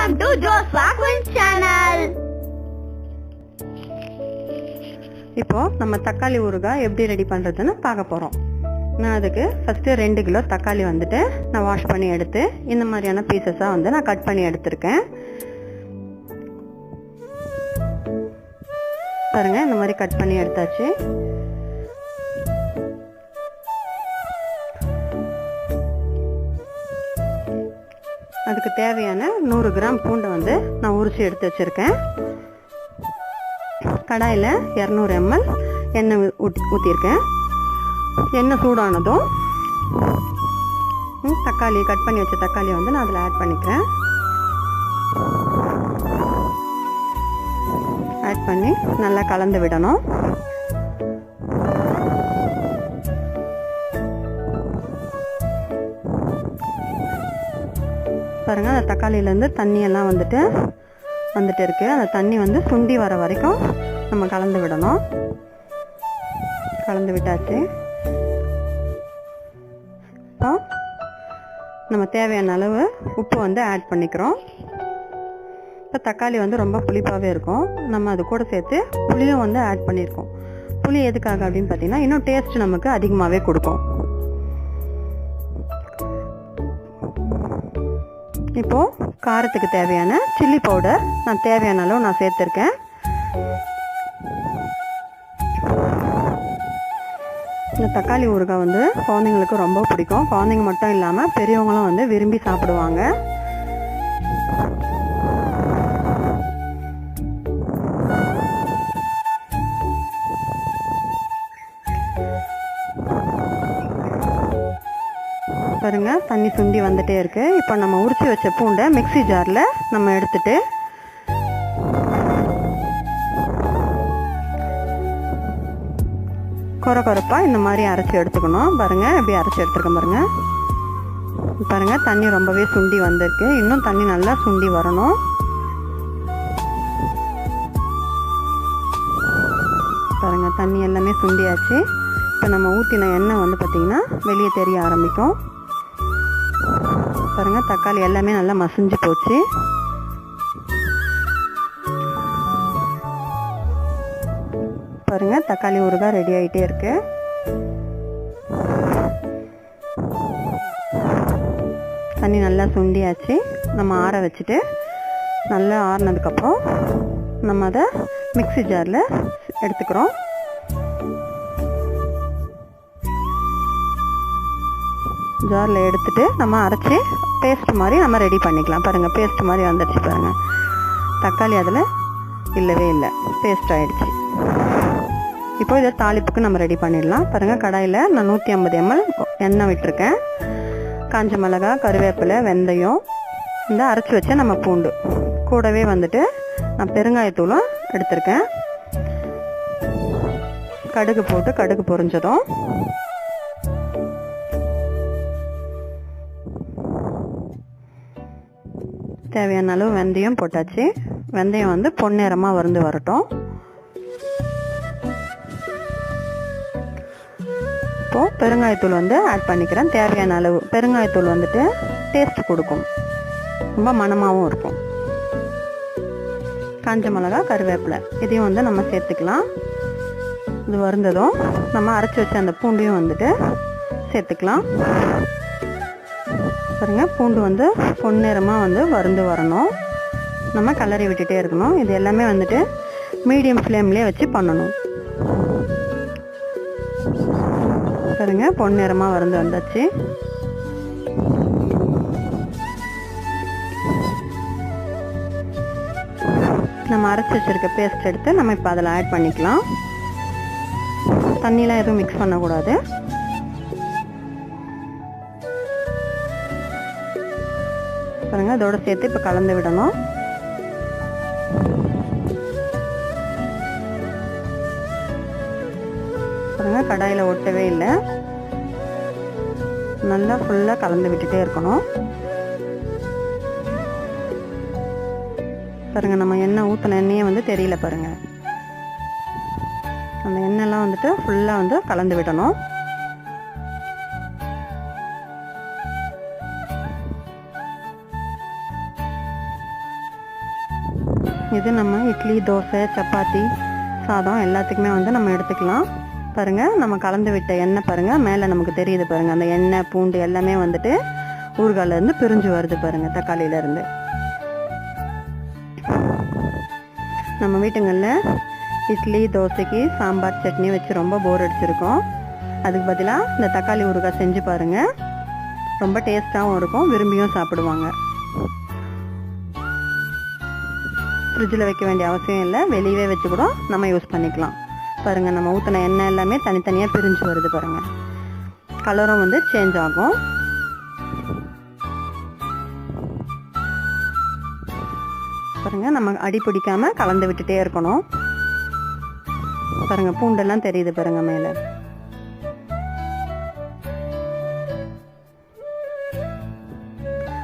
Welcome to Joshua Queen's channel. இப்போ நம்ம தக்காளி ஊறுகாய் எப்படி ரெடி பண்றதுன்னு பார்க்க போறோம். நான் அதுக்கு ஃபர்ஸ்ட் 2 கிலோ தக்காளி வந்துட்டு நான் வாஷ் பண்ணி எடுத்து இந்த மாதிரியான பீசஸா வந்து நான் கட் பண்ணி எடுத்துர்க்கேன். பாருங்க இந்த மாதிரி கட் பண்ணி எடுத்தாச்சு. அதுக்கு தேவையான 100 கிராம் பூண்டை வந்து நான் உரிச்சு எடுத்து வச்சிருக்கேன். கடாயில் 200 ml எண்ணெய் ஊற்றிருக்கேன். எண்ணெய் சூடானதும் தக்காளி கட் பண்ணி வச்ச தக்காளியை வந்து நான் அதில் ஆட் பண்ணிக்கிறேன். ஆட் பண்ணி நல்லா கலந்து விடணும். பாருங்க அந்த தக்காளியிலேருந்து தண்ணியெல்லாம் வந்துட்டு இருக்கு. அந்த தண்ணி வந்து சுண்டி வர வரைக்கும் நம்ம கலந்து விடணும். கலந்து விட்டாச்சு. இப்போ நம்ம தேவையான அளவு உப்பு வந்து ஆட் பண்ணிக்கிறோம். இப்போ தக்காளி வந்து ரொம்ப புளிப்பாகவே இருக்கும். நம்ம அது கூட சேர்த்து புளியும் வந்து ஆட் பண்ணியிருக்கோம். புளி எதுக்காக அப்படின்னு பார்த்தீங்கன்னா இன்னும் டேஸ்ட் நமக்கு அதிகமாகவே கொடுக்கும். இப்போ காரத்துக்கு தேவையான சில்லி பவுடர் நான் தேவையான அளவு நான் சேர்த்துருக்கேன். இந்த தக்காளி ஊறுகாய் வந்து குழந்தைங்களுக்கு ரொம்ப பிடிக்கும். குழந்தைங்க மட்டும் இல்லாமல் பெரியவங்களும் வந்து விரும்பி சாப்பிடுவாங்க. பாருங்க தண்ணி சுண்டி வந்துட்டே இருக்கு. இப்போ நம்ம உரிச்சு வச்ச பூண்டை மிக்ஸி ஜார்ல நம்ம எடுத்துட்டு கொரப்பா இந்த மாதிரி அரைச்சி எடுத்துக்கணும். பாருங்க எப்படி அரைச்சி எடுத்துருக்கேன் பாருங்க. பாருங்க தண்ணி ரொம்பவே சுண்டி வந்திருக்கு. இன்னும் தண்ணி நல்லா சுண்டி வரணும். பாருங்க தண்ணி எல்லாமே சுண்டியாச்சு. இப்போ நம்ம ஊற்றின எண்ணெய் வந்து பார்த்தீங்கன்னா வெளியே தெரிய ஆரம்பிக்கும். பாருங்க தக்காளி எல்லாமே நல்லா மசிஞ்சு போச்சு. பாருங்க தக்காளி ஊறுகாய் ரெடி ஆகிட்டே இருக்கு. தண்ணி நல்லா சுண்டியாச்சு. நம்ம ஆற வச்சுட்டு நல்லா ஆறினதுக்கப்புறம் நம்ம அதை மிக்ஸி ஜாரில் எடுத்துக்கிறோம். ஜாரில் எடுத்துட்டு நம்ம அரைச்சி பேஸ்ட் மாதிரி நம்ம ரெடி பண்ணிக்கலாம். பாருங்கள் பேஸ்ட் மாதிரி வந்துடுச்சு. பாருங்கள் தக்காளி அதில் இல்லவே இல்லை, பேஸ்ட் ஆகிடுச்சு. இப்போ இதை தாளிப்புக்கு நம்ம ரெடி பண்ணிடலாம். பாருங்கள் கடாயில் நான் 150 ml எண்ணெய் விட்டுருக்கேன். காஞ்ச மிளகா, கருவேப்பிலை, வெந்தயம், இந்த அரைச்சி வச்ச நம்ம பூண்டு கூடவே வந்துட்டு நான் பெருங்காயத்தூளும் எடுத்திருக்கேன். கடுகு போட்டு கடுகு பொரிஞ்சதும் தேவையான அளவு வெந்தயம் போட்டாச்சு. வெந்தயம் வந்து பொன்னிறமாக வறுந்து வரட்டும். இப்போது பெருங்காயத்தூள் வந்து ஆட் பண்ணிக்கிறேன். தேவையான அளவு பெருங்காயத்தூள் வந்துட்டு டேஸ்ட் கொடுக்கும், ரொம்ப மணமாகவும் இருக்கும். காஞ்ச மிளகா, கருவேப்பிலை இதையும் வந்து நம்ம சேர்த்துக்கலாம். இது வறுந்ததும் நம்ம அரைச்சி வச்ச அந்த பூண்டையும் வந்துட்டு சேர்த்துக்கலாம். பாருங்க பூண்டு வந்து பொன்னிறமாக வந்து வறுந்து வரணும். நம்ம கலரி விட்டுட்டே இருக்கணும். இது எல்லாமே வந்துட்டு மீடியம் ஃப்ளேம்லேயே வச்சு பண்ணணும். பாருங்க பொன்னிறமாக வறுந்து வந்தாச்சு. நம்ம அரைச்சி வச்சிருக்க பேஸ்ட் எடுத்து நம்ம இப்போ அதில் ஆட் பண்ணிக்கலாம். தண்ணியெலாம் எதுவும் மிக்ஸ் பண்ணக்கூடாது. பாருங்க அதோட சேர்த்து இப்போ கலந்து விடணும். பாருங்க கடாயில் ஒட்டவே இல்லை. நல்லா ஃபுல்லாக கலந்து விட்டுட்டே இருக்கணும். பாருங்க நம்ம எண்ணெய் ஊற்றின எண்ணெயே வந்து தெரியல. பாருங்க அந்த எண்ணெய்லாம் வந்துட்டு ஃபுல்லாக வந்து கலந்து விடணும். இது நம்ம இட்லி, தோசை, சப்பாத்தி, சாதம் எல்லாத்துக்குமே வந்து நம்ம எடுத்துக்கலாம். பாருங்கள், நம்ம கலந்து விட்ட எண்ணெய் பாருங்கள் மேலே நமக்கு தெரியுது பாருங்கள். அந்த எண்ணெய், பூண்டு எல்லாமே வந்துட்டு ஊறுகாயிலேருந்து பிரிஞ்சு வருது பாருங்கள், தக்காளியிலேருந்து. நம்ம வீட்டுங்களில் இட்லி, தோசைக்கு சாம்பார், சட்னி வச்சு ரொம்ப போர் அடிச்சிருக்கோம். அதுக்கு பதிலாக இந்த தக்காளி ஊறுகாய் செஞ்சு பாருங்கள். ரொம்ப டேஸ்ட்டாகவும் இருக்கும், விரும்பியும் சாப்பிடுவாங்க. ஃப்ரிட்ஜில் வைக்க வேண்டிய அவசியம் இல்லை, வெளியவே வச்சு கூட நம்ம யூஸ் பண்ணிக்கலாம். பாருங்கள், நம்ம ஊற்றின எண்ணெய் எல்லாமே தனித்தனியாக பிரிஞ்சு வருது பாருங்கள். கலரும் வந்து சேஞ்ச் ஆகும். பாருங்கள், நம்ம அடி பிடிக்காமல் கலந்து விட்டுட்டே இருக்கணும். பாருங்கள், பூண்டெல்லாம் தெரியுது பாருங்கள் மேலே.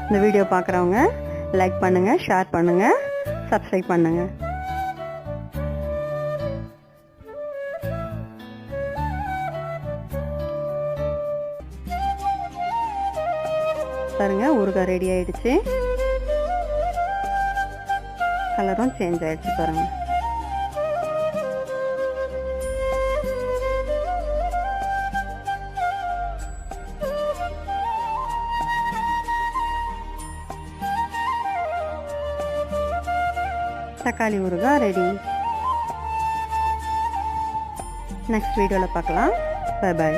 இந்த வீடியோ பார்க்குறவங்க லைக் பண்ணுங்கள், ஷேர் பண்ணுங்கள், சப்ஸ்கிரைப் பண்ணுங்கள். பாருங்க, ஊறுகாய் ரெடி ஆயிடுச்சு. கலரும் சேஞ்ச் ஆயிடுச்சு பாருங்க. தக்காளி ஊறுகாய் ரெடி. நெக்ஸ்ட் வீடியோவில் பார்க்கலாம். Bye bye.